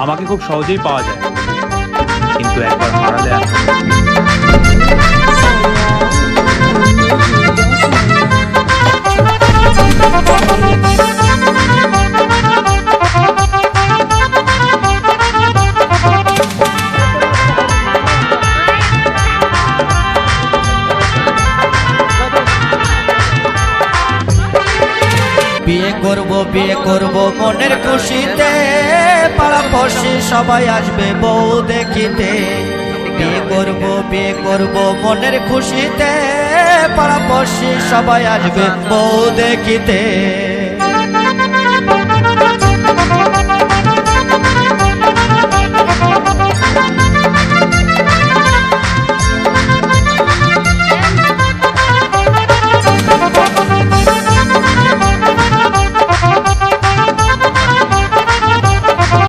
আমাকে খুব সহজেই পাওয়া যায়, কিন্তু একবার হারালে আর বিয়ে করব মনের খুশিতে, পাড়াপড়শি সবাই আসবে বউ দেখিতে। বিয়ে করব মনের খুশিতে, পাড়াপড়শি সবাই আসবে বউ দেখিতে।